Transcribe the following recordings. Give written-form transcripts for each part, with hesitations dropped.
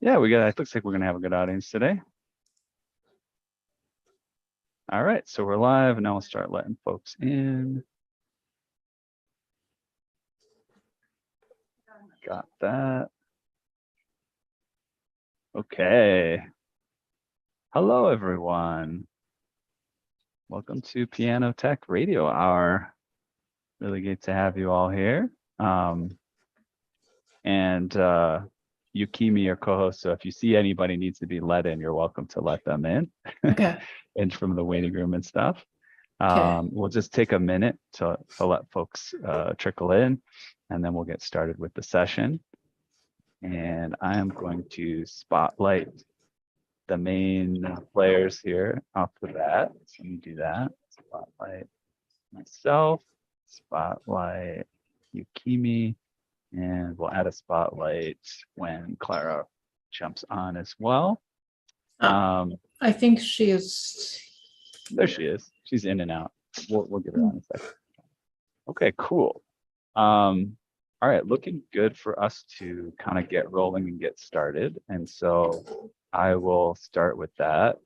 Yeah, it looks like we're gonna have a good audience today. All right, so we're live, and now we'll start letting folks in. Got that. Okay. Hello, everyone. Welcome to Piano Tech Radio Hour. Really good to have you all here. Yukimi, your co-host, so if you see anybody needs to be let in, you're welcome to let them in. Okay. And from the waiting room and stuff. Okay. We'll just take a minute to let folks trickle in, and then we'll get started with the session. And I am going to spotlight the main players here off the bat. So let me do that. Spotlight myself, spotlight Yukimi, and we'll add a spotlight when Clara jumps on as well. I think she is. There she is. She's in and out. We'll give her on a second. Okay, cool. All right, looking good for us to kind of get rolling and get started. And so I will start with that.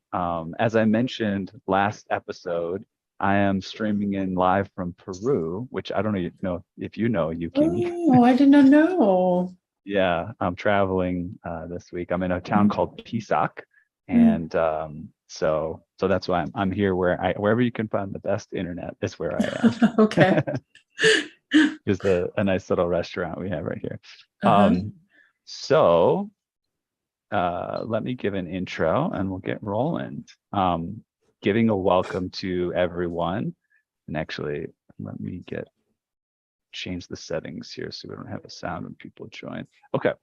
As I mentioned last episode, I am streaming in live from Peru, which I don't know if you know, Yukimi. Oh, I did not know. Yeah, I'm traveling this week. I'm in a town called Pisac, and so that's why I'm here. Wherever you can find the best internet is where I am. Okay. There's a nice little restaurant we have right here. Uh-huh. So let me give an intro and we'll get rolling. Giving a welcome to everyone. And actually, let me change the settings here so we don't have a sound when people join. Okay.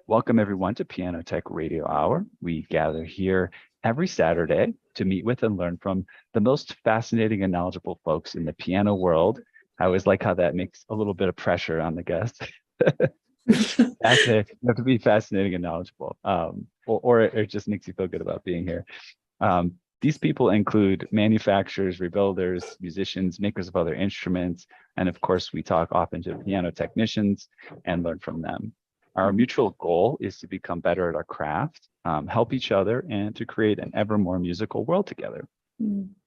Welcome everyone to Piano Tech Radio Hour. We gather here every Saturday to meet with and learn from the most fascinating and knowledgeable folks in the piano world. I always like how that makes a little bit of pressure on the guests. You have to be fascinating and knowledgeable, or it just makes you feel good about being here. These people include manufacturers, rebuilders, musicians, makers of other instruments, and of course, we talk often to piano technicians and learn from them. Our mutual goal is to become better at our craft, help each other, and to create an ever more musical world together.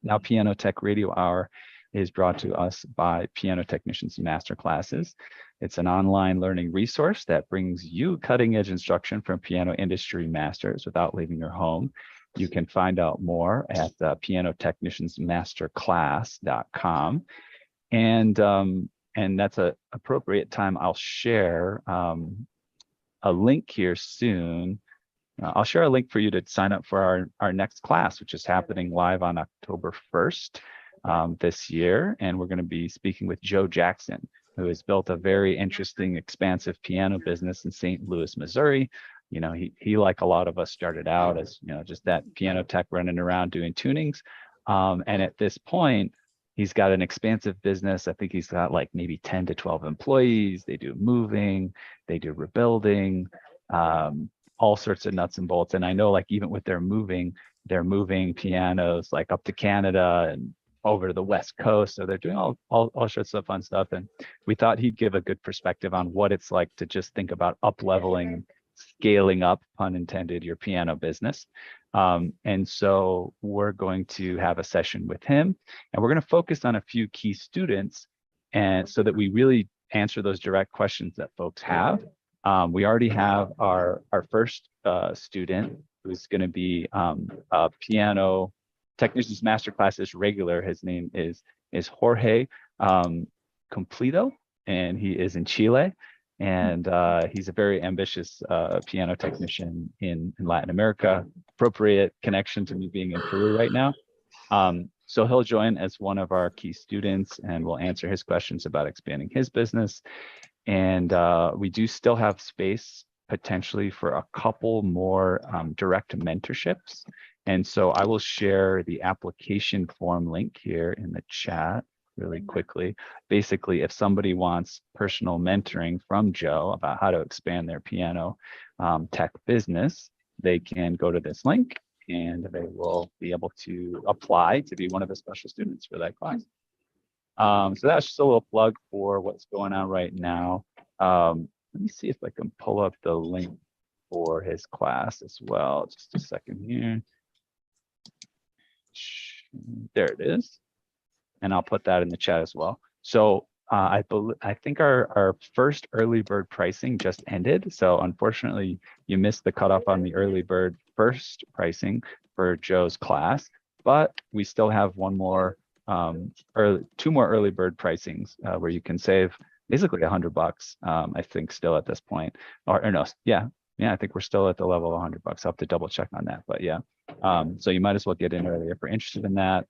Now, Piano Tech Radio Hour is brought to us by Piano Technicians Masterclasses. It's an online learning resource that brings you cutting-edge instruction from piano industry masters without leaving your home. You can find out more at pianotechniciansmasterclass.com. And that's an appropriate time. I'll share a link here soon. I'll share a link for you to sign up for our next class, which is happening live on October 1st this year. And we're going to be speaking with Joe Jackson, who has built a very interesting, expansive piano business in St. Louis, Missouri. You know, he like a lot of us started out as, just that piano tech running around doing tunings. And at this point, he's got an expansive business. I think he's got like maybe 10 to 12 employees. They do moving, they do rebuilding, all sorts of nuts and bolts. And I know like even with they're moving pianos like up to Canada and over to the West Coast. So they're doing all sorts of fun stuff. And we thought he'd give a good perspective on what it's like to just think about up-leveling, scaling up, pun intended, your piano business. And so we're going to have a session with him, and we're going to focus on a few key students, and so that we really answer those direct questions that folks have. We already have our first student who's going to be a piano technicians masterclasses regular. His name is Jorge Completo, and he is in Chile. And he's a very ambitious piano technician in Latin America. Appropriate connection to me being in Peru right now. So he'll join as one of our key students, and we'll answer his questions about expanding his business. And we do still have space potentially for a couple more direct mentorships. And so I will share the application form link here in the chat really quickly. Basically, if somebody wants personal mentoring from Joe about how to expand their piano tech business, they can go to this link and they will be able to apply to be one of the special students for that class. So that's just a little plug for what's going on right now. Let me see if I can pull up the link for his class as well. Just a second here. There it is. And I'll put that in the chat as well. So I think our first early bird pricing just ended. So unfortunately, you missed the cutoff on the early bird first pricing for Joe's class, but we still have one more two more early bird pricings where you can save basically $100. I think still at this point, or no, yeah, I think we're still at the level of $100. I'll have to double check on that, but yeah. So you might as well get in early if you're interested in that.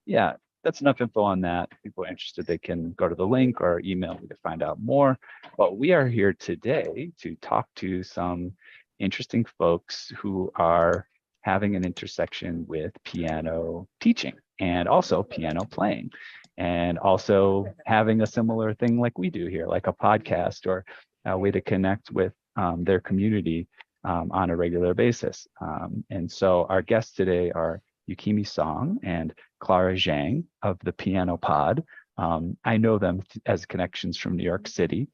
Yeah, that's enough info on that. If people are interested, they can go to the link or email me to find out more. But we are here today to talk to some interesting folks who are having an intersection with piano teaching and also piano playing, and also having a similar thing like we do here, like a podcast or a way to connect with their community on a regular basis. And so our guests today are Yukimi Song and Clara Zhang of the Piano Pod. I know them as connections from New York City.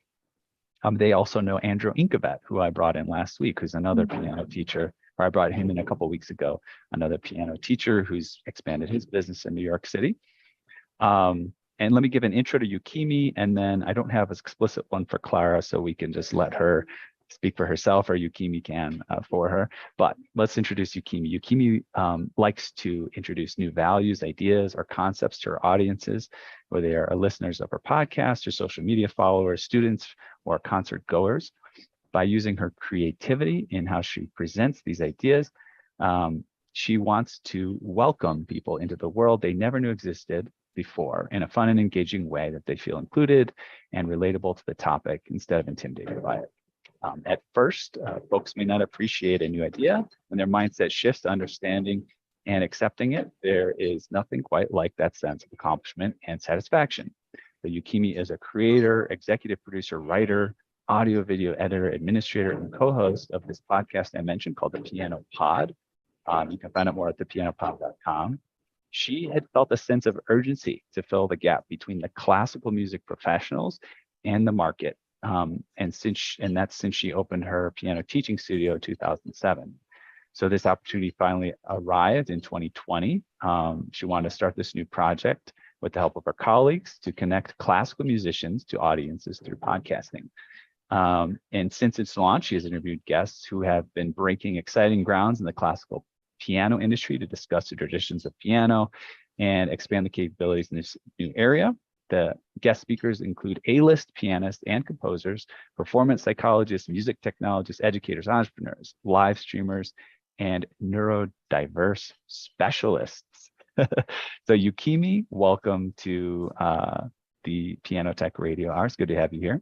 They also know Andrew Inkavet, who I brought in last week, who's another piano teacher, or I brought him in a couple of weeks ago, another piano teacher who's expanded his business in New York City. And let me give an intro to Yukimi, and then I don't have an explicit one for Clara, so we can just let her speak for herself, or Yukimi can for her. But let's introduce Yukimi. Yukimi likes to introduce new values, ideas, or concepts to her audiences, whether they are listeners of her podcast or social media followers, students, or concert goers. By using her creativity in how she presents these ideas, she wants to welcome people into the world they never knew existed before in a fun and engaging way that they feel included and relatable to the topic instead of intimidated by it. At first, folks may not appreciate a new idea. When their mindset shifts to understanding and accepting it, there is nothing quite like that sense of accomplishment and satisfaction. So Yukimi is a creator, executive producer, writer, audio video editor, administrator, and co-host of this podcast I mentioned called The Piano Pod. You can find out more at thepianopod.com. She had felt a sense of urgency to fill the gap between the classical music professionals and the market. And that's since she opened her piano teaching studio in 2007. So this opportunity finally arrived in 2020. She wanted to start this new project with the help of her colleagues to connect classical musicians to audiences through podcasting. And since its launch, she has interviewed guests who have been breaking exciting grounds in the classical piano industry to discuss the traditions of piano and expand the capabilities in this new area. The guest speakers include A-list pianists and composers, performance psychologists, music technologists, educators, entrepreneurs, live streamers, and neurodiverse specialists. So Yukimi, welcome to the Piano Tech Radio Hour. It's good to have you here.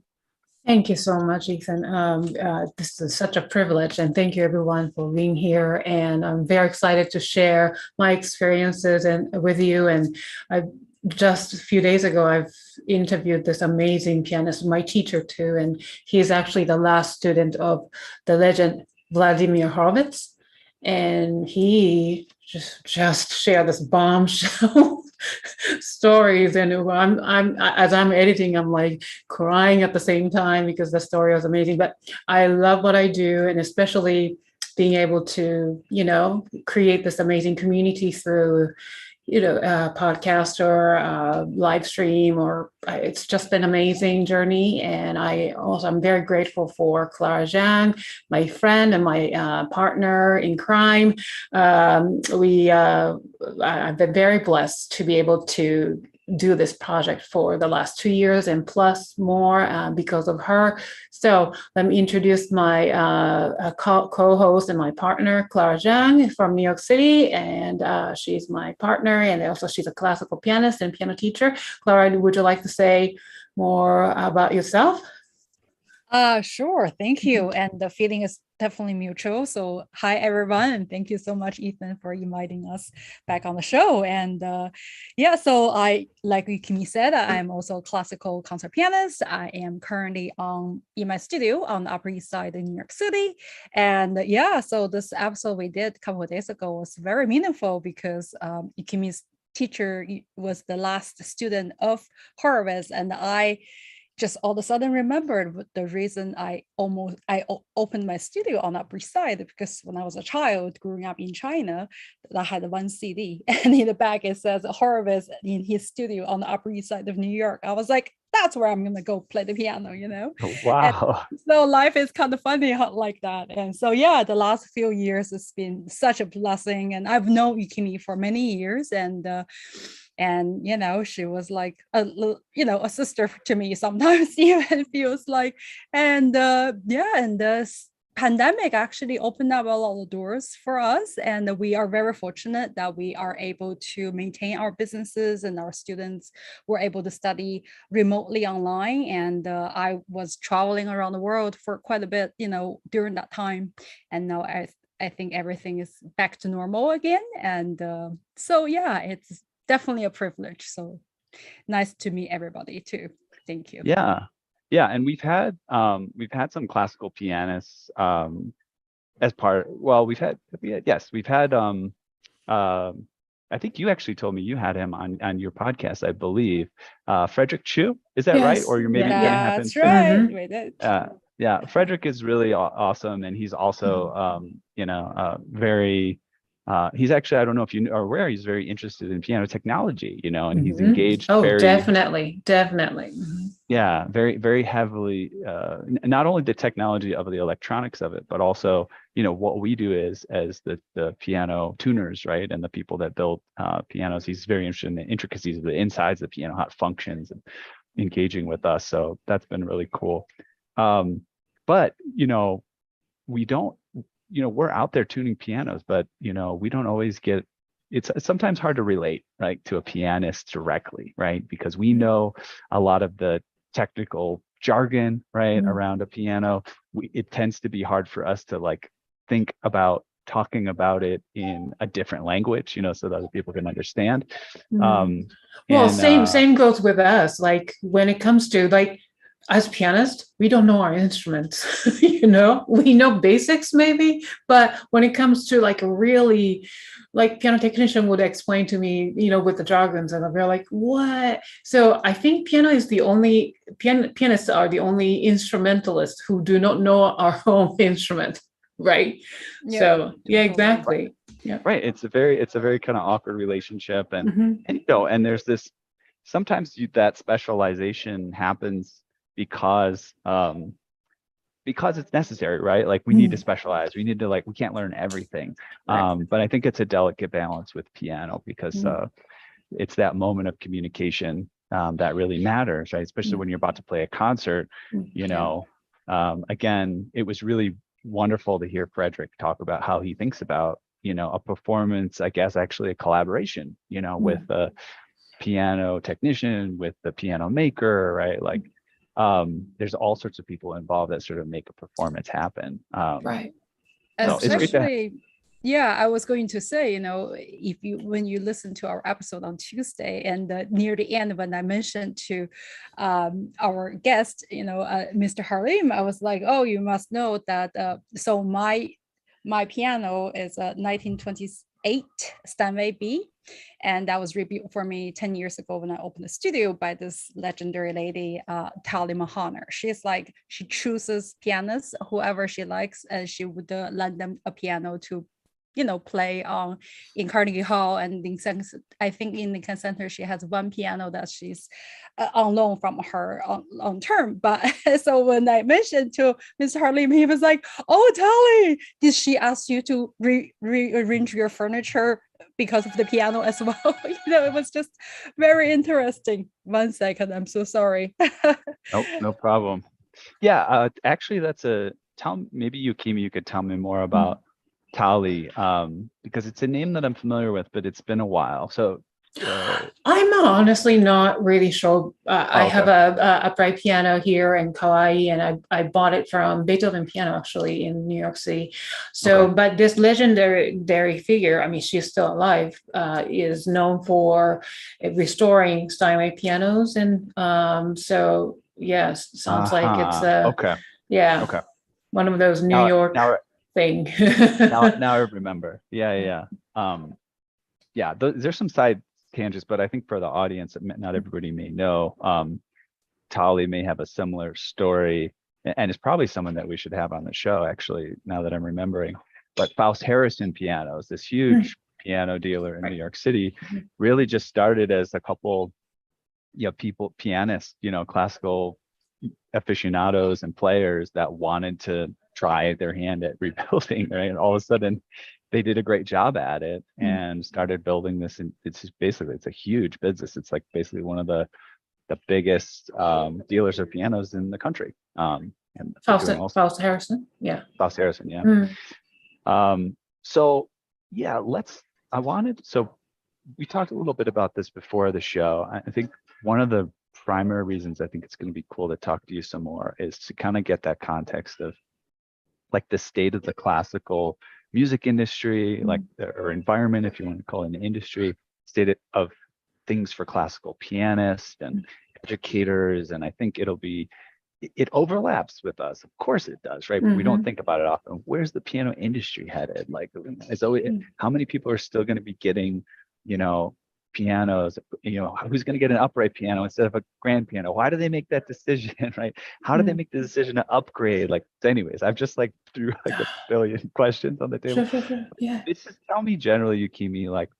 Thank you so much, Ethan. This is such a privilege, and thank you everyone for being here. And I'm very excited to share my experiences with you. And just a few days ago, I've interviewed this amazing pianist, my teacher too, and he's actually the last student of the legend Vladimir Horowitz, and he just shared this bombshell stories. And I'm as I'm editing, I'm like crying at the same time because the story was amazing. But I love what I do, and especially being able to, create this amazing community through podcast or live stream, or it's just been an amazing journey. And I'm very grateful for Clara Zhang, my friend and my partner in crime. I've been very blessed to be able to do this project for the last 2 years and plus more because of her. So let me introduce my co-host and my partner, Clara Zhang from New York City. And she's my partner, and also she's a classical pianist and piano teacher. Clara, would you like to say more about yourself? Sure. Thank you. And the feeling is definitely mutual. So hi, everyone. And thank you so much, Ethan, for inviting us back on the show. And so like Yukimi said, I'm also a classical concert pianist. I am currently in my studio on the Upper East Side in New York City. And so this episode we did a couple of days ago was very meaningful because Yukimi's teacher was the last student of Horowitz, and I just all of a sudden remembered the reason I opened my studio on Upper East Side, because when I was a child growing up in China, I had one CD, and in the back it says Horowitz in his studio on the Upper East Side of New York. I was like, that's where I'm gonna go play the piano, Wow. And so life is kind of funny like that. And so yeah, the last few years it's been such a blessing, and I've known Yukimi for many years, and she was like a sister to me sometimes, even feels like. And this pandemic actually opened up a lot of doors for us, and we are very fortunate that we are able to maintain our businesses, and our students were able to study remotely online. And I was traveling around the world for quite a bit during that time, and now I think everything is back to normal again. And so yeah, it's definitely a privilege. So nice to meet everybody too. Thank you. Yeah, and we've had some classical pianists as part. Well, we've had I think you actually told me you had him on your podcast, I believe. Frederick Chu, is that right? Or you're maybe Yeah. gonna have him That's soon? right. We did. Yeah, Frederick is really awesome, and he's also very. He's actually, I don't know if you are aware, he's very interested in piano technology, and he's engaged. Oh, definitely. Mhm. Yeah, very, very heavily, not only the technology of the electronics of it, but also, what we do is as the piano tuners, right? And the people that build pianos. He's very interested in the intricacies of the insides of the piano, how it functions, and engaging with us. So that's been really cool. But, we don't, we're out there tuning pianos, but, we don't always get, it's sometimes hard to relate, right, to a pianist directly, right? Because we know a lot of the technical jargon, right, around a piano. It tends to be hard for us to think about talking about it in a different language, so that other people can understand. Same goes with us. Like when it comes to as pianists, we don't know our instruments. We know basics maybe, but when it comes to a really piano technician would explain to me, with the jargons, and we're like, what? So I think pianists are the only instrumentalists who do not know our own instrument, right? Yeah, so yeah, exactly. Yeah. Right. It's a very kind of awkward relationship, and and there's this sometimes that specialization happens because it's necessary, right? Like we need to specialize. We need to we can't learn everything. Right. But I think it's a delicate balance with piano because it's that moment of communication that really matters, right? Especially when you're about to play a concert. Again, it was really wonderful to hear Frederick talk about how he thinks about a performance, I guess actually a collaboration, with the piano technician, with the piano maker, right? There's all sorts of people involved that sort of make a performance happen. Right. So Especially, yeah, I was going to say, when you listen to our episode on Tuesday, and near the end when I mentioned to our guest, Mr. Harim, I was like, oh, you must know that. So my piano is a 1928 Steinway B. And that was rebuilt for me 10 years ago when I opened the studio by this legendary lady, Tali Mahaner. She chooses pianists, whoever she likes, and she would lend them a piano to, play in Carnegie Hall. And I think in Lincoln Center, she has one piano that she's on loan from her on term. But so when I mentioned to Mr. Harlim, he was like, oh, Tali, did she ask you to rearrange your furniture because of the piano as well? It was just very interesting. 1 second, I'm so sorry. Nope, no problem. Yeah, actually, maybe Yukimi, you could tell me more about Tali, because it's a name that I'm familiar with, but it's been a while. So I'm honestly not really sure. I have a upright piano here in Kauai, and I bought it from Beethoven Piano actually in New York City. So, but this legendary figure, I mean, she's still alive, is known for restoring Steinway pianos, and so yes, sounds like it's one of those New York thing. now I remember. Yeah. There's some side tangents, but I think for the audience, not everybody may know. Tali may have a similar story, and it's probably someone that we should have on the show, actually, now that I'm remembering. But Faust Harrison Pianos, this huge piano dealer in New York City, really just started as a couple, pianists, classical aficionados and players that wanted to try their hand at rebuilding, right? And all of a sudden, they did a great job at it and started building this. And it's a huge business. It's like basically one of the biggest dealers of pianos in the country. And Faust Harrison, yeah. Faust Harrison, yeah. So yeah, so we talked a little bit about this before the show. I think one of the primary reasons I think it's going to be cool to talk to you some more is to kind of get that context of like the state of the classical music industry, like or environment, if you want to call it an industry, state of things for classical pianists and educators. And I think it overlaps with us. Of course it does, right? But we don't think about it often. Where's the piano industry headed? Like, it's always, how many people are still going to be getting, pianos, who's going to get an upright piano instead of a grand piano? Why do they make that decision, right? How do they make the decision to upgrade? Like, anyways, I've just like threw like a billion questions on the table. Sure. Yeah. Just tell me generally, Yukimi, like,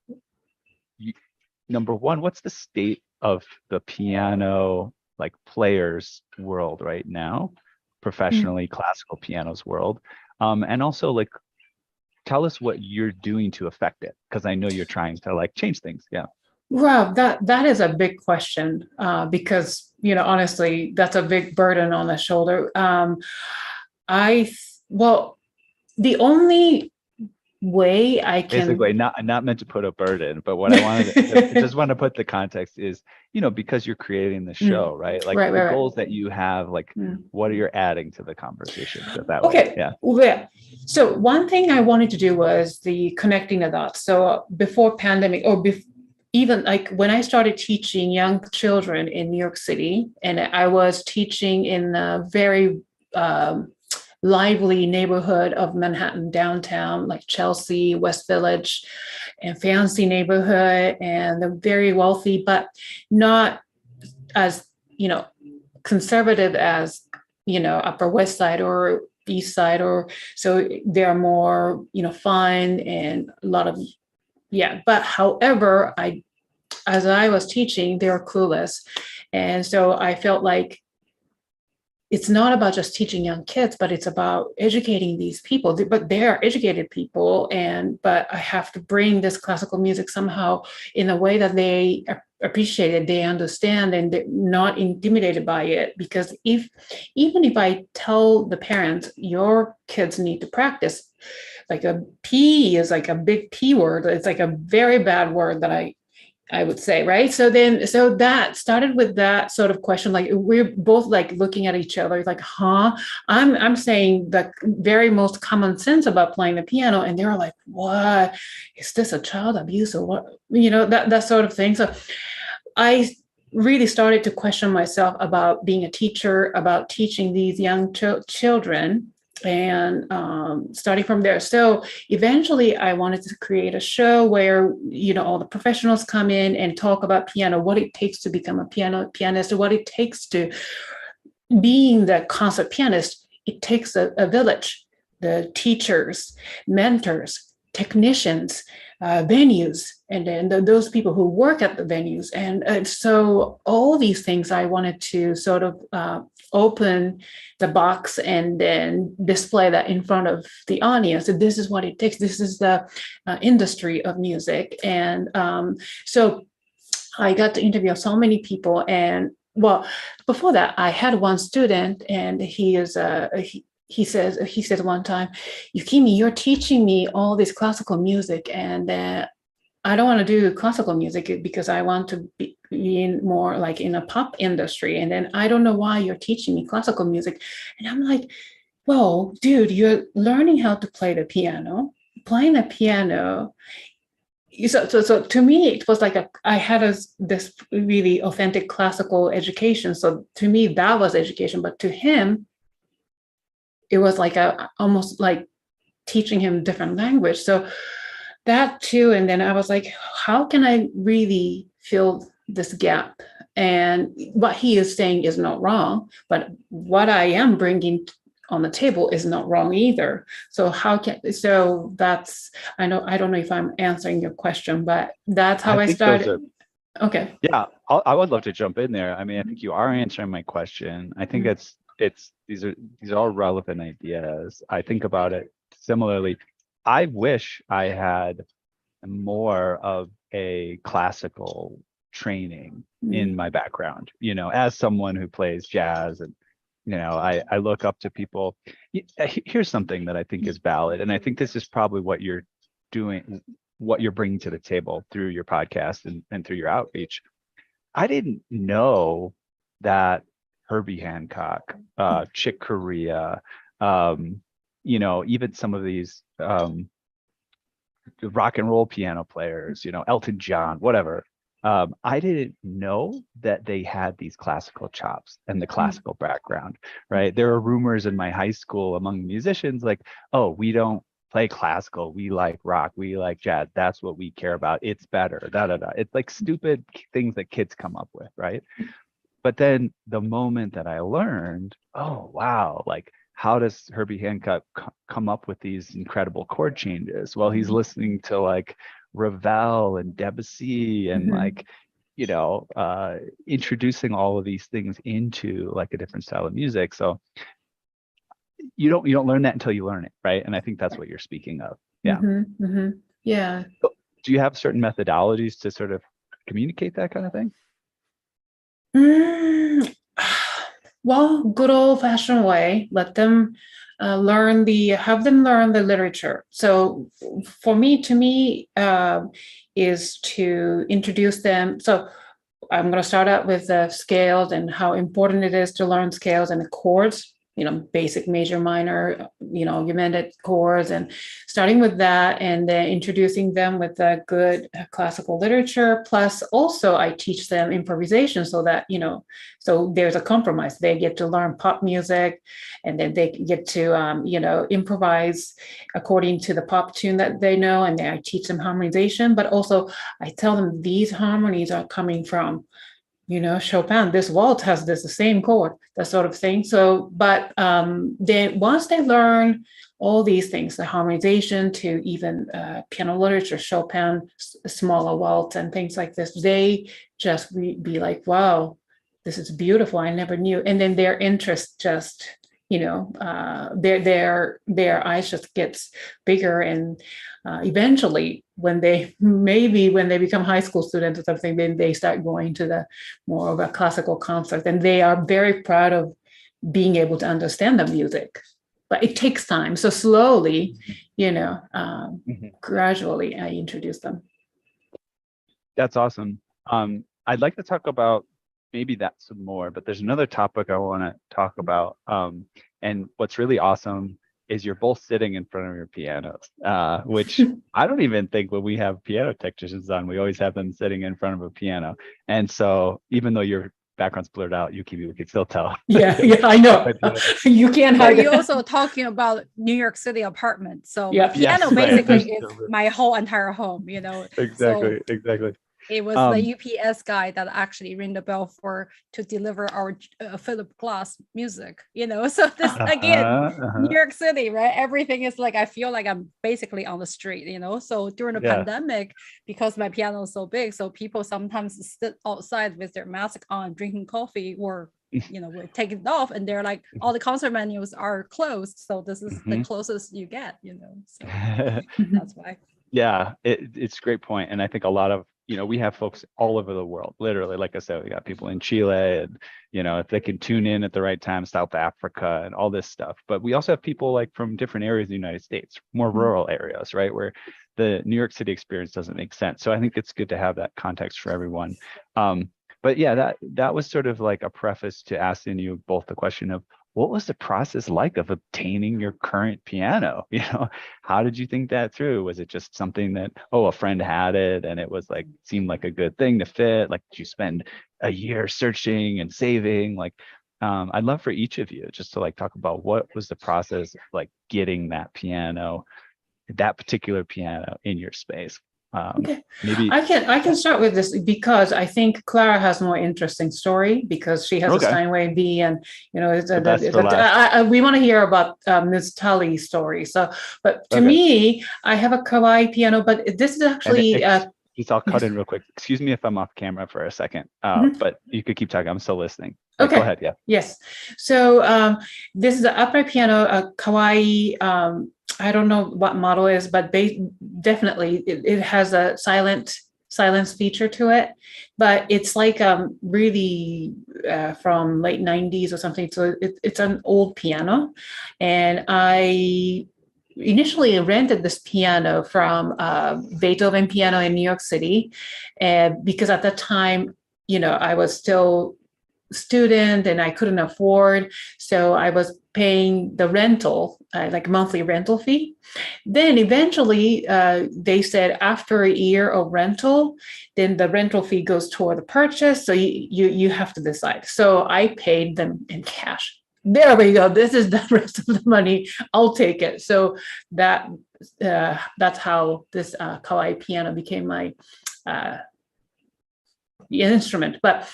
number one, what's the state of the piano like players world right now, professionally, classical pianos world, and also like tell us what you're doing to affect it, because I know you're trying to like change things. Yeah. Well, that is a big question, because honestly, that's a big burden on the shoulder. The only way I can basically not meant to put a burden, but what I wanted to just want to put the context is, because you're creating the show, right? Like the goals that you have, like what are you adding to the conversation that way? Yeah. Well, so one thing I wanted to do was the connecting the dots. So before pandemic, or even like when I started teaching young children in New York City, and I was teaching in a very lively neighborhood of Manhattan downtown, like Chelsea, West Village, and fancy neighborhood, and they're very wealthy, but not as conservative as Upper West Side or East Side, or so they're more fun and a lot of But however, as I was teaching, they were clueless, and so I felt like it's not about just teaching young kids, but it's about educating these people. But they are educated people, but I have to bring this classical music somehow in a way that they appreciate it, they understand, and they're not intimidated by it. Because even if I tell the parents, your kids need to practice, like a P is like a big P word. It's like a very bad word that I would say, right? So that started with that sort of question. Like we're both like looking at each other, like, I'm saying the very most common sense about playing the piano, and they're like, what? Is this a child abuse or what? That sort of thing. So I really started to question myself about being a teacher, about teaching these young children. And starting from there. So eventually I wanted to create a show where, all the professionals come in and talk about piano, what it takes to become a pianist, or what it takes to being the concert pianist. It takes a village, the teachers, mentors, technicians, venues, and then those people who work at the venues. And so all these things I wanted to sort of open the box and then display that in front of the audience. And this is what it takes. This is the industry of music. And so I got to interview so many people. And before that, I had one student, and he said one time, Yukimi, you're teaching me all this classical music, and I don't want to do classical music because I want to be in more like in a pop industry. And then I don't know why you're teaching me classical music. And I'm like, well, dude, you're learning how to play the piano, playing the piano. So to me, it was like I had this really authentic classical education. So to me, that was education. But to him, it was like almost like teaching him different language. So that too. And then I was like, how can I really fill this gap. And what he is saying is not wrong, but what I am bringing on the table is not wrong either. So that's, I don't know if I'm answering your question, but that's how I think those started. Okay. Yeah, I would love to jump in there. I mean, I think you are answering my question. I think these are all relevant ideas. I think about it similarly. I wish I had more of a classical training in my background, as someone who plays jazz, and I look up to people. Here's something that I think is valid, and I think this is probably what you're doing, what you're bringing to the table through your podcast and through your outreach. I didn't know that Herbie Hancock, Chick Corea, even some of these rock and roll piano players, Elton John, whatever. I didn't know that they had these classical chops and the classical background, right? There are rumors in my high school among musicians like, oh, we don't play classical, we like rock, we like jazz, that's what we care about, it's better, da da da. It's like stupid things that kids come up with, right? But then the moment that I learned, oh wow, like how does Herbie Hancock come up with these incredible chord changes? Well, he's listening to like Ravel and Debussy and like introducing all of these things into like a different style of music. So you don't learn that until you learn it, right? And I think that's what you're speaking of. Yeah. Yeah. So do you have certain methodologies to sort of communicate that kind of thing? Well, good old fashioned way, let them have them learn the literature. So to me, is to introduce them. So I'm going to start out with the scales and how important it is to learn scales and the chords, basic, major, minor, augmented chords, and starting with that, and then introducing them with the good classical literature. Plus, also I teach them improvisation so that, so there's a compromise. They get to learn pop music, and then they get to, improvise according to the pop tune that they know. And then I teach them harmonization, but also I tell them these harmonies are coming from Chopin, this waltz has the same chord, that sort of thing. So, but then once they learn all these things, the harmonization to even piano literature, Chopin, smaller waltz and things like this, they just be like, wow, this is beautiful. I never knew. And then their interest just, their eyes just gets bigger, and eventually when they become high school students or something, then they start going to the more of a classical concert, and they are very proud of being able to understand the music. But it takes time, so slowly, gradually I introduce them. That's awesome. I'd like to talk about maybe that some more, but there's another topic I want to talk about. And what's really awesome is you're both sitting in front of your pianos, which I don't even think when we have piano technicians on, we always have them sitting in front of a piano. And so even though your background's blurred out, we can still tell. Yeah, I know. You can't hide it. You're also talking about New York City apartment. So Yeah. piano basically is my whole entire home, Exactly. It was the UPS guy that actually rang the bell to deliver our Philip Glass music, So this again, New York City, right? Everything is like, I feel like I'm basically on the street, So during the pandemic, because my piano is so big, so people sometimes sit outside with their mask on, drinking coffee, or we'll take it off, and they're like, all the concert menus are closed, so this is the closest you get, So that's why. Yeah, it's a great point, and I think a lot of we have folks all over the world, literally. Like I said, we got people in Chile, and if they can tune in at the right time, South Africa and all this stuff. But we also have people like from different areas of the United States, more rural areas, right, where the New York City experience doesn't make sense. So I think it's good to have that context for everyone. But yeah, that was sort of like a preface to asking you both the question of, what was the process like of obtaining your current piano? How did you think that through? Was it just something that, a friend had it and it was like, seemed like a good thing to fit? Like, did you spend a year searching and saving? Like, I'd love for each of you just to like talk about what was the process of like getting that particular piano in your space. Okay. Maybe. I can start with this because I think Clara has more interesting story because she has a Okay. Steinway B, and it's The best for last. we want to hear about Ms. Tully's story. So, but to Okay. me, I have a kawaii piano, but this is And actually I'll cut in real quick. Excuse me if I'm off camera for a second, Mhm. but you could keep talking. I'm still listening. Go Okay. ahead. Yeah. Yes. So this is an upright piano, a kawaii. I don't know what model is, but definitely it has a silence feature to it. But it's like really from late 90s or something. So it's an old piano. And I initially rented this piano from Beethoven Piano in New York City. And because at that time, I was still student and I couldn't afford. So I was paying the rental, like monthly rental fee. Then eventually they said after a year of rental, then the rental fee goes toward the purchase. So you have to decide. So I paid them in cash. There we go. This is the rest of the money. I'll take it. So that's how this kawaii piano became my instrument. But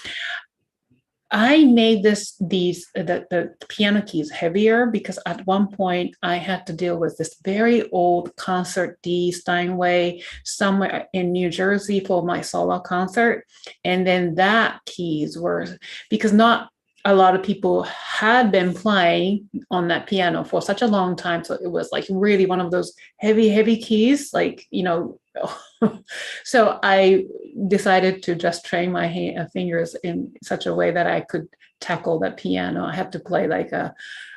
I made the piano keys heavier because at one point I had to deal with this very old concert D Steinway somewhere in New Jersey for my solo concert. And then that keys were, because not a lot of people had been playing on that piano for such a long time. So it was like really one of those heavy keys, like, so I decided to just train my fingers in such a way that I could tackle that piano. I had to play like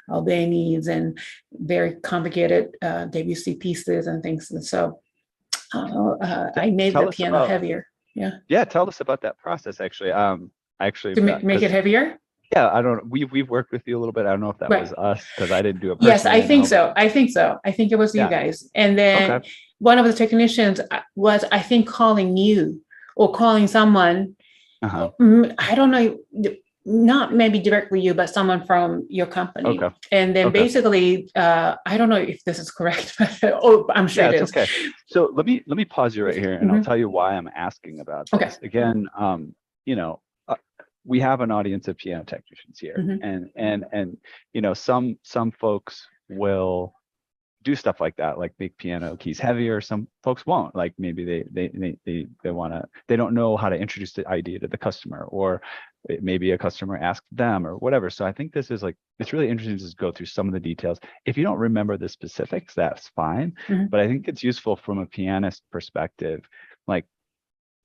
Albanese and very complicated Debussy pieces and things. And so I made the piano heavier. Yeah. Yeah. Tell us about that process, actually. To make it heavier. Yeah, I don't. We've worked with you a little bit. I don't know if that was us because I didn't do it personally. Yes, I think so. I think it was you guys. And then one of the technicians was, I think, calling you or calling someone. I don't know, not maybe directly you, but someone from your company. Okay. And then basically, I don't know if this is correct, but I'm sure it is. Okay. So let me pause you right here, and I'll tell you why I'm asking about this. Okay. Again, we have an audience of piano technicians here, and some folks will do stuff like that, like make piano keys heavier. Some folks won't. Like maybe they don't know how to introduce the idea to the customer, or maybe a customer asked them or whatever. So I think this is it's really interesting to just go through some of the details. If you don't remember the specifics, that's fine. But I think it's useful from a pianist perspective,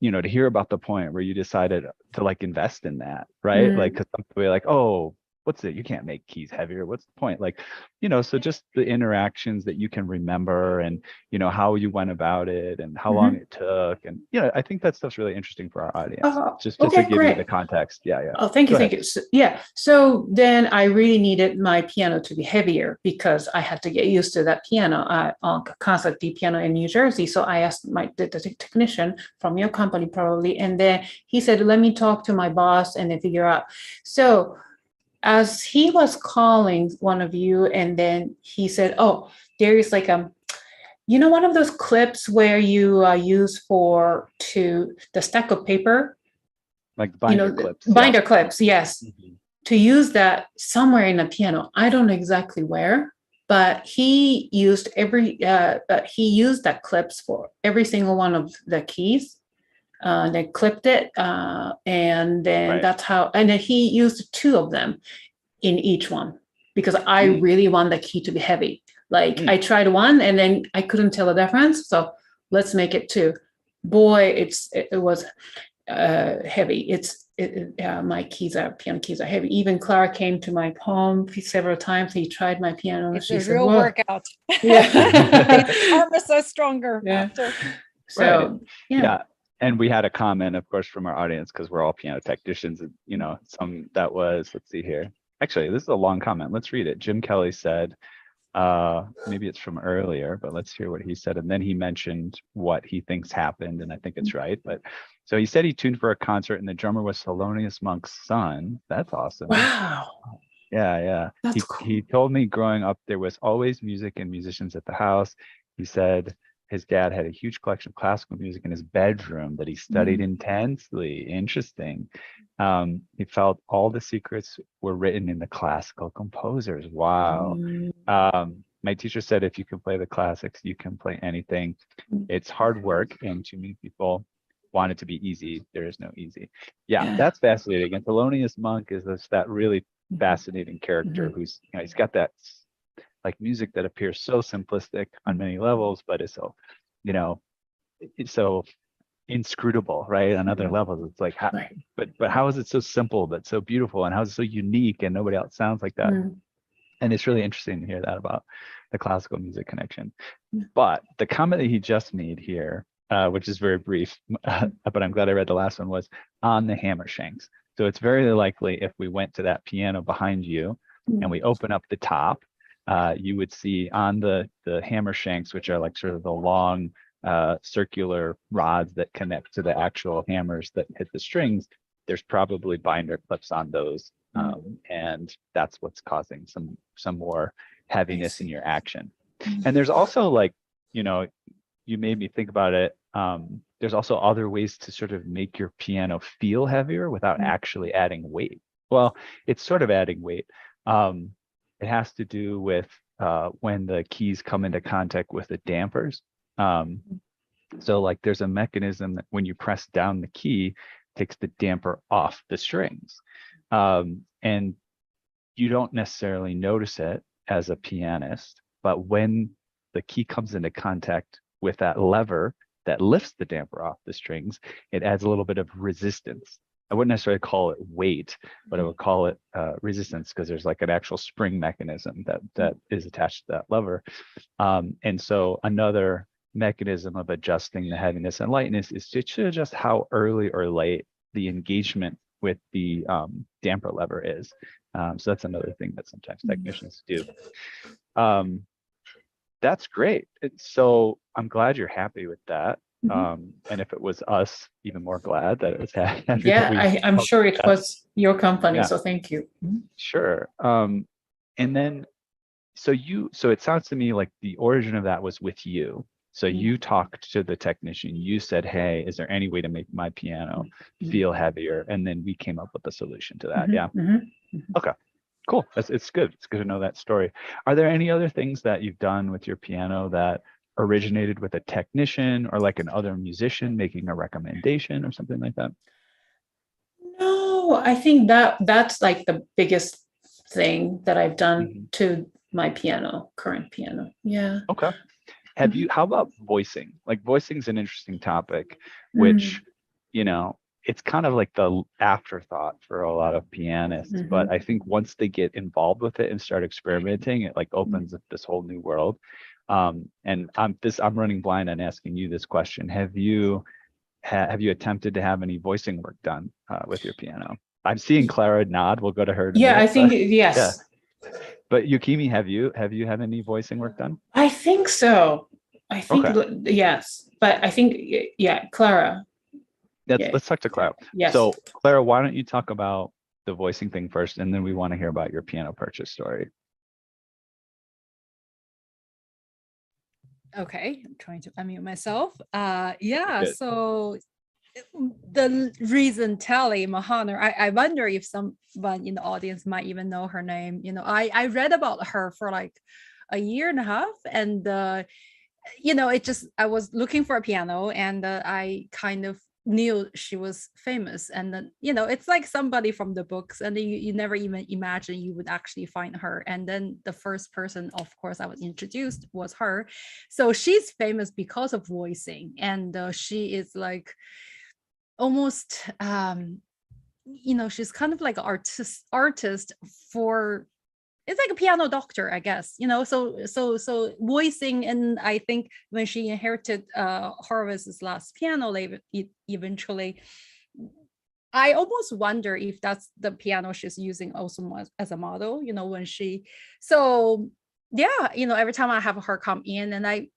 to hear about the point where you decided to invest in that, right? Because some people are oh, what's it? You can't make keys heavier. What's the point? So just the interactions that you can remember, and how you went about it and how long it took. And I think that stuff's really interesting for our audience. Just to give you the context. Yeah. Oh, thank you. So, so then I really needed my piano to be heavier because I had to get used to that piano on concert D piano in New Jersey. So I asked the technician from your company probably, and then he said, let me talk to my boss and then figure out. So as he was calling one of you, and then he said, oh, there is one of those clips where you use the stack of paper, like binder clips. Binder clips, yes. To use that somewhere in the piano. I don't know exactly where, but he used that clips for every single one of the keys. They clipped it, and then that's how. And then he used two of them in each one because I really want the key to be heavy. I tried one, and then I couldn't tell the difference. So let's make it two. Boy, it was heavy. My piano keys are heavy. Even Clara came to my home several times. He tried my piano. It's a real workout. Yeah, the arm is so stronger. Yeah. So yeah. And we had a comment, of course, from our audience because we're all piano technicians. Some that was, let's see here. Actually, this is a long comment. Let's read it. Jim Kelly said, maybe it's from earlier, but let's hear what he said. And then he mentioned what he thinks happened, and I think it's right. But so he said he tuned for a concert, and the drummer was Thelonious Monk's son. That's awesome. Wow. Yeah. That's cool. He told me growing up there was always music and musicians at the house. He said his dad had a huge collection of classical music in his bedroom that he studied intensely. Interesting. He felt all the secrets were written in the classical composers. Wow. My teacher said, if you can play the classics, you can play anything. It's hard work, and too many people want it to be easy. There is no easy. Yeah, that's fascinating. And Thelonious Monk is that really fascinating character who's, he's got that like music that appears so simplistic on many levels, but is so, it's so inscrutable, right? On other levels, it's like, but how is it so simple but so beautiful, and how is it so unique and nobody else sounds like that? And it's really interesting to hear that about the classical music connection. But the comment that he just made here, which is very brief, but I'm glad I read the last one, was on the hammer shanks. So it's very likely if we went to that piano behind you and we open up the top, you would see on the hammer shanks, which are like sort of the long circular rods that connect to the actual hammers that hit the strings, there's probably binder clips on those. And that's what's causing some more heaviness in your action. And there's also like, you made me think about it. There's also other ways to sort of make your piano feel heavier without actually adding weight. Well, it's sort of adding weight. It has to do with when the keys come into contact with the dampers. So like there's a mechanism that when you press down the key, takes the damper off the strings. And you don't necessarily notice it as a pianist, but when the key comes into contact with that lever that lifts the damper off the strings, it adds a little bit of resistance. I wouldn't necessarily call it weight, but I would call it resistance, because there's like an actual spring mechanism that is attached to that lever. And so another mechanism of adjusting the heaviness and lightness is to adjust how early or late the engagement with the damper lever is. So that's another thing that sometimes technicians do. That's great. So I'm glad you're happy with that. And if it was us, even more glad that it was happy. Yeah, I'm sure it was your company, so thank you. Sure. And then, so it sounds to me like the origin of that was with you. So you talked to the technician, you said, hey, is there any way to make my piano feel heavier? And then we came up with a solution to that. Yeah. Okay, cool. It's good. It's good to know that story. Are there any other things that you've done with your piano that originated with a technician or like another musician making a recommendation or something like that? No, I think that's like the biggest thing that I've done to my current piano. Yeah. Okay. How about voicing? Like voicing is an interesting topic, which, it's kind of like the afterthought for a lot of pianists, but I think once they get involved with it and start experimenting, it like opens up this whole new world. And I'm running blind on asking you this question. Have you attempted to have any voicing work done with your piano? I'm seeing Clara nod. We'll go to her. Yeah, I think yes. Yeah. But Yukimi, have you had any voicing work done? I think so. I think yes, but I think Clara. Let's talk to Clara. Yes. So Clara, why don't you talk about the voicing thing first, and then we want to hear about your piano purchase story. Okay, I'm trying to unmute myself. So the reason Tally Mahaner, I wonder if someone in the audience might even know her name. I read about her for like a year and a half, and I was looking for a piano, and I kind of knew she was famous, and then it's like somebody from the books, and you never even imagine you would actually find her. And then the first person, of course, I was introduced was her. So she's famous because of voicing, and she is like almost she's kind of like an artist for, it's like a piano doctor, I guess, so voicing. And I think when she inherited Horowiz's last piano eventually, I almost wonder if that's the piano she's using also as a model, when she, so yeah, every time I have her come in, and I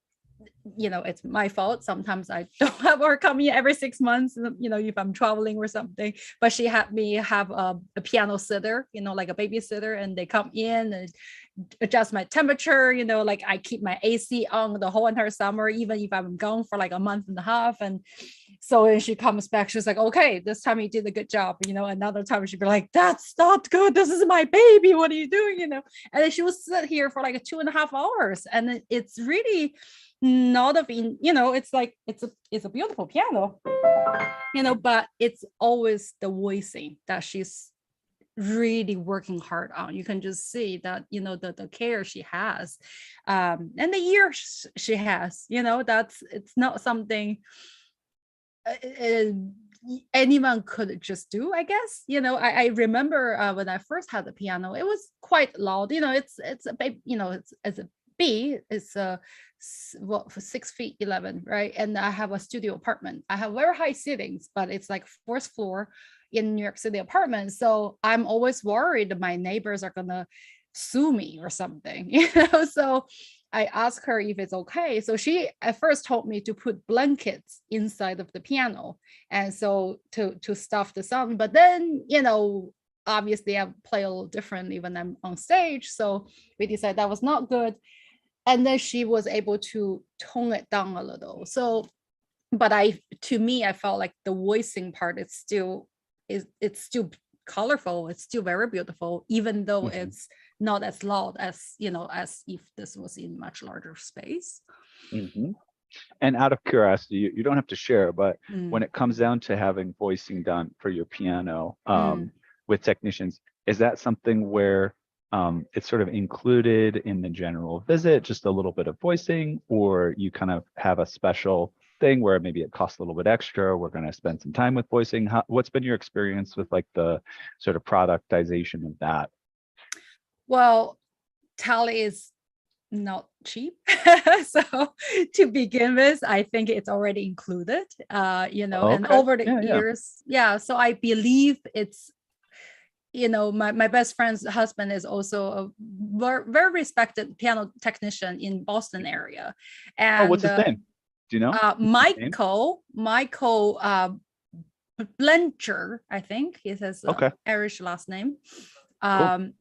it's my fault. Sometimes I don't have her coming every 6 months, if I'm traveling or something. But she had me have a piano sitter, like a babysitter, and they come in and adjust my temperature, like I keep my AC on the whole entire summer, even if I'm gone for like a month and a half. And so when she comes back, she's like, okay, this time you did a good job. Another time she'd be like, that's not good. This is my baby. What are you doing? And then she would sit here for like 2.5 hours. And it's really not of it's like it's a beautiful piano, but it's always the voicing that she's really working hard on. You can just see that the care she has, and the years she has, it's not something anyone could just do, I guess. I remember when I first had the piano, it was quite loud. It's a big, it's a B, it's a for 6'11", right? And I have a studio apartment. I have very high ceilings, but it's like fourth floor in New York City apartment. So I'm always worried my neighbors are gonna sue me or something, So I asked her if it's okay. So she at first told me to put blankets inside of the piano, and so to stuff the sound. But then, obviously I play a little differently when I'm on stage. So we decided that was not good. And then she was able to tone it down a little. So, but to me, I felt like the voicing part it's still colorful. It's still very beautiful, even though it's not as loud as as if this was in much larger space. And out of curiosity, you don't have to share, but when it comes down to having voicing done for your piano with technicians, is that something where it's sort of included in the general visit, just a little bit of voicing, or you kind of have a special thing where maybe it costs a little bit extra, we're going to spend some time with voicing? What's been your experience with like the sort of productization of that? Well, Tally is not cheap. So to begin with, I think it's already included, and over the years. So I believe it's, my best friend's husband is also a very respected piano technician in Boston area. And what's his name? Do you know? Michael Blencher, I think he has Irish last name. Cool.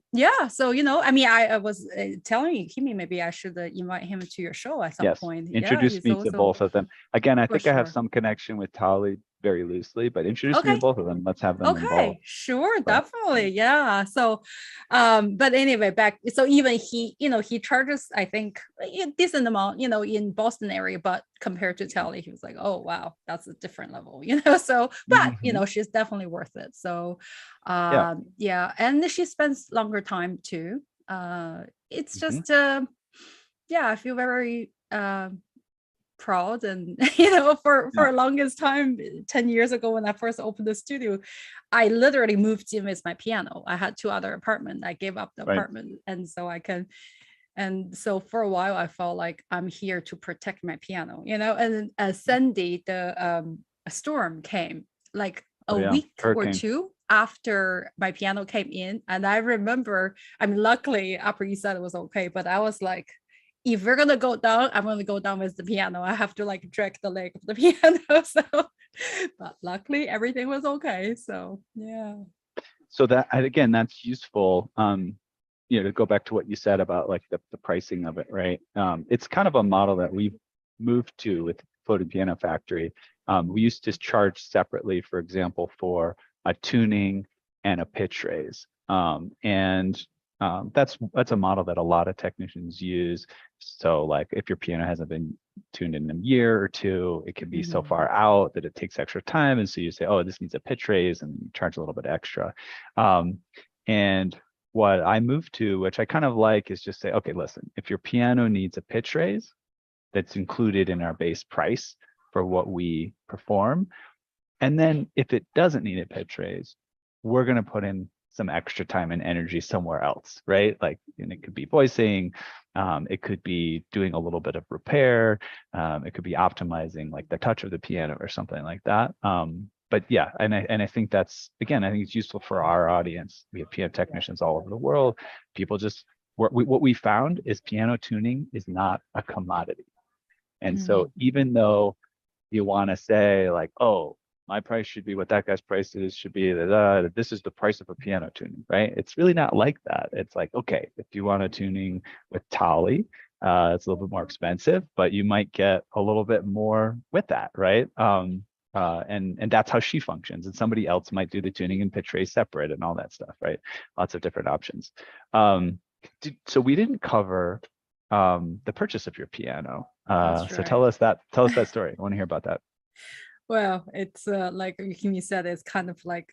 So I was telling you, Kimi, maybe I should invite him to your show at some point. Introduce me to both of them. Again, I think I have some connection with Tali very loosely, but introduce me to both of them. Let's have them involved. Sure, definitely. So but anyway, so even he charges, I think, a decent amount, in Boston area, but compared to Tally, he was like, oh wow, that's a different level, so but she's definitely worth it. So and she spends longer time too. It's just I feel very proud. And for longest time, 10 years ago when I first opened the studio, I literally moved in with my piano. I had 2 other apartments. I gave up the apartment, and so I can. And so for a while, I felt like I'm here to protect my piano, And Sandy, the storm came like a week or 2 after my piano came in, and I remember. Luckily Upper East Side was okay, but I was like, if we're gonna go down, I'm gonna go down with the piano. I have to like drag the leg of the piano. So, but luckily everything was okay. So So that, again, that's useful. To go back to what you said about like the pricing of it, right? It's kind of a model that we've moved to with Floating Piano Factory. We used to charge separately, for example, for a tuning and a pitch raise. That's a model that a lot of technicians use. So like if your piano hasn't been tuned in a year or 2, it can be so far out that it takes extra time. And so you say, oh, this needs a pitch raise, and you charge a little bit extra. And what I moved to, which I kind of like, is just say, okay, listen, if your piano needs a pitch raise, that's included in our base price for what we perform. And then if it doesn't need a pitch raise, we're going to put in some extra time and energy somewhere else, right? Like, and it could be voicing, it could be doing a little bit of repair, it could be optimizing like the touch of the piano or something like that. But yeah, and I think that's, again, I think it's useful for our audience. We have piano technicians all over the world. People just, what we found is piano tuning is not a commodity. And so even though you want to say like, oh, my price should be what that guy's price is, should be this is the price of a piano tuning, right? It's really not like that. It's like, okay, if you want a tuning with Tali, it's a little bit more expensive, but you might get a little bit more with that, right? And that's how she functions. And somebody else might do the tuning and pitch raise separate and all that stuff, right? Lots of different options. So we didn't cover the purchase of your piano. That's So right. tell us that story. I want to hear about that. Well, it's like Yukimi said, it's kind of like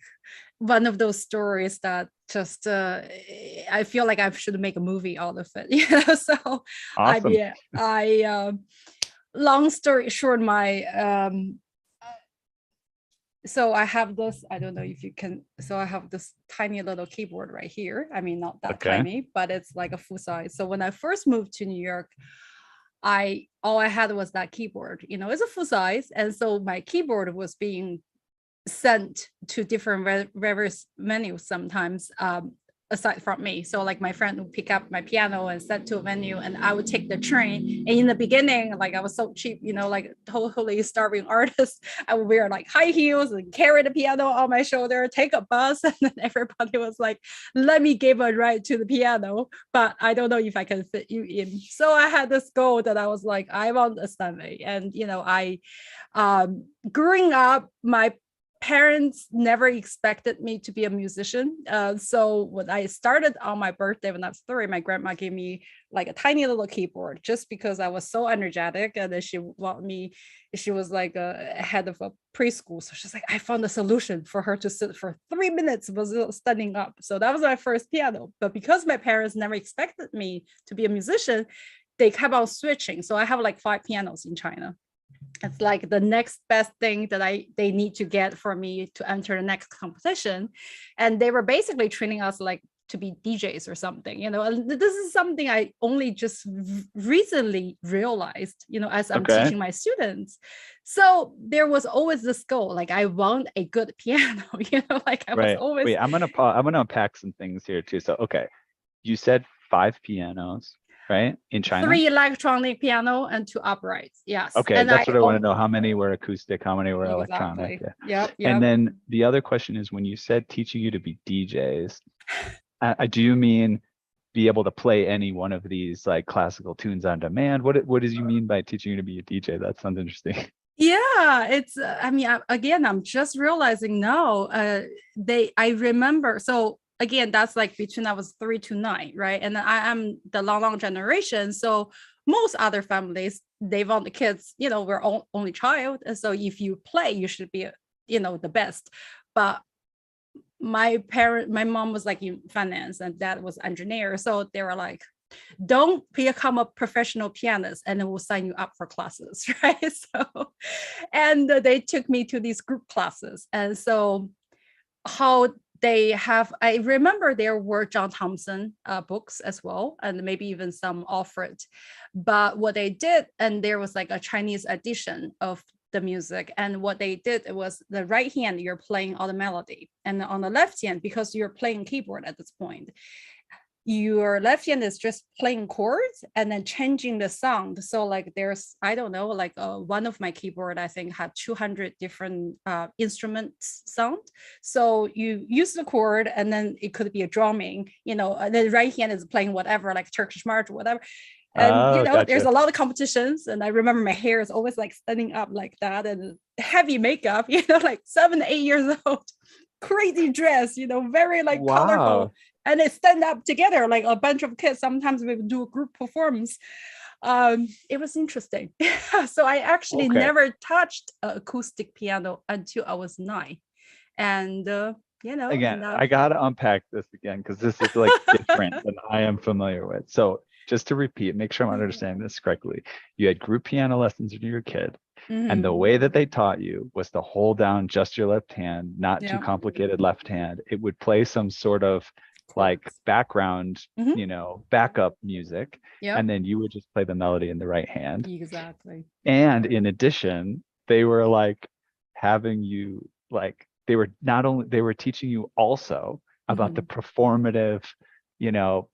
one of those stories that just I feel like I should make a movie out of it. So Awesome. Long story short, so I have this, I don't know if you can, so I have this tiny little keyboard right here. I mean, not that tiny, but it's like a full size. So when I first moved to New York, all I had was that keyboard, it's a full size. And so my keyboard was being sent to different various menus sometimes, aside from me. So like my friend would pick up my piano and send to a menu, and I would take the train. And in the beginning, like I was so cheap, like totally starving artist. I would wear like high heels and carry the piano on my shoulder, take a bus, and then everybody was like, let me give a ride to the piano, but I don't know if I can fit you in. So I had this goal that I was like, I want a Stanley. And growing up, my parents never expected me to be a musician. So when I started on my birthday when I was 3, my grandma gave me like a tiny little keyboard just because I was so energetic, and then she was like a head of a preschool. So she's like, I found a solution for her to sit for 3 minutes was standing up. So that was my first piano. But because my parents never expected me to be a musician, they kept on switching. So I have like 5 pianos in China. It's like the next best thing that they need to get for me to enter the next competition. And they were basically training us like to be DJs or something, and this is something I only just recently realized, as I'm teaching my students. So there was always this goal, like I want a good piano, like I was always. Wait, I'm gonna unpack some things here too. So okay, you said 5 pianos, right? In China? 3 electronic piano and 2 uprights. Yes. Okay, and that's what I want to know. How many were acoustic? How many were exactly. electronic? Yeah. And then the other question is, when you said teaching you to be DJs, do you mean be able to play any one of these like classical tunes on demand? What does you mean by teaching you to be a DJ? That sounds interesting. Yeah, it's again, I'm just realizing now, I remember, so again, that's like between I was 3 to 9, right? And I am the long generation. So most other families, they want the kids, we're only child. And so if you play, you should be, the best. But my mom was like in finance and dad was engineer. So they were like, don't become a professional pianist and then we'll sign you up for classes, right? So, and they took me to these group classes. And so I remember there were John Thompson books as well, and maybe even some Alfred. But what they did, and there was like a Chinese edition of the music, and what they did was the right hand, you're playing all the melody, and on the left hand, because you're playing keyboard at this point, your left hand is just playing chords and then changing the sound. So like there's, I don't know, like one of my keyboard, I think had 200 different instruments sound. So you use the chord and then it could be a drumming, and then right hand is playing whatever, like Turkish march or whatever. And gotcha. There's a lot of competitions, and I remember my hair is always like standing up like that, and heavy makeup, like 7, 8 years old, crazy dress, very like colorful, and it stand up together like a bunch of kids. Sometimes we would do a group performance. It was interesting. So I actually never touched an acoustic piano until I was 9, and again, I gotta unpack this again because this is like different than I am familiar with. So just to repeat, make sure I'm understanding this correctly. You had group piano lessons when you were a kid, and the way that they taught you was to hold down just your left hand, not too complicated left hand. It would play some sort of like background, backup music, and then you would just play the melody in the right hand. Exactly. And in addition, they were like having you like, they were teaching you also about the performative,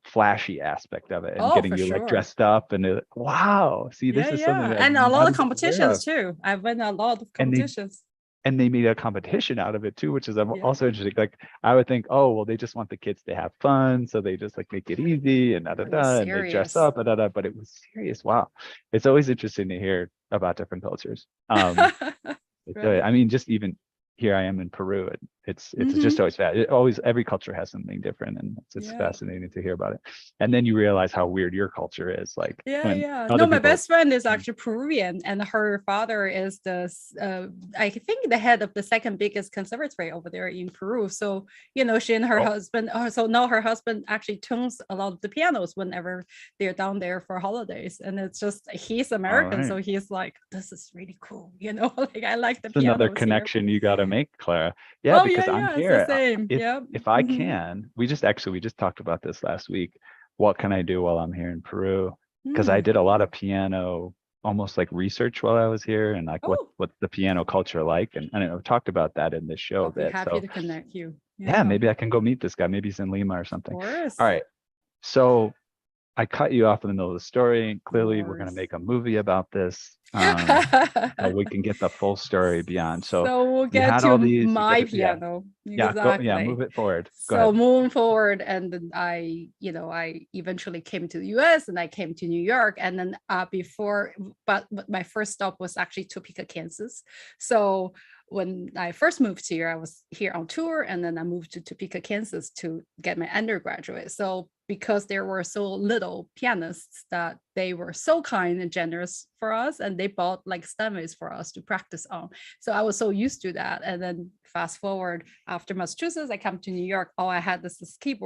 flashy aspect of it and Oh, getting for you like sure. dressed up and wow, see, this Yeah, is something yeah. that And a I'm lot not of even aware of. competitions too. I've won a lot of And they competitions. and they made a competition out of it too, which is Yeah. also interesting. Like I would think, oh, well, they just want the kids to have fun, so they just like make it easy and da da It was da, and they dress serious. up, da da. But it was serious. Wow, it's always interesting to hear about different cultures. Right. I mean, just even here I am in Peru. It's just Mhm. always always every culture has something different, and it's just Yeah. fascinating to hear about it. And then you realize how weird your culture is, like Yeah, when yeah. other No, my people. best friend is actually Peruvian, and her father is I think the head of the second biggest conservatory over there in Peru. So, she and her Oh, husband, so now her husband actually tunes a lot of the pianos whenever they're down there for holidays. And it's just, he's all American, right. so he's like, this is really cool, like I like the It's another pianos here. connection you got to make, Clara. Yeah, Oh, yeah, because I'm yeah, it's the here. same. If Yeah. if I Mhm. can, we just talked about this last week. What can I do while I'm here in Peru? Because I Mm. did a lot of piano, almost like research while I was here, and like Oh, what's the piano culture like, and I've talked about that in this show a I'll be bit. happy So to connect you. yeah, Yeah, of maybe I can go meet this guy. Maybe he's in Lima or something. All course. right. So I cut you off in the middle of the story. No Clearly, we're going to worries. make a movie about this. So we can get the full story beyond. So So we'll you get had to all these, you get my it. Yeah. piano. Yeah. Go. Yeah. Exactly. Move it forward. Go So ahead. moving forward, and then I eventually came to the US and I came to New York. And then but my first stop was actually Topeka, Kansas. So when I first moved here, I was here on tour, and then I moved to Topeka, Kansas to get my undergraduate. So because there were so little pianists, that they were so kind and generous for us, and they bought like Steinways for us to practice on. So I was so used to that. And then fast forward, after Massachusetts, I come to New York. All I had was this keyboard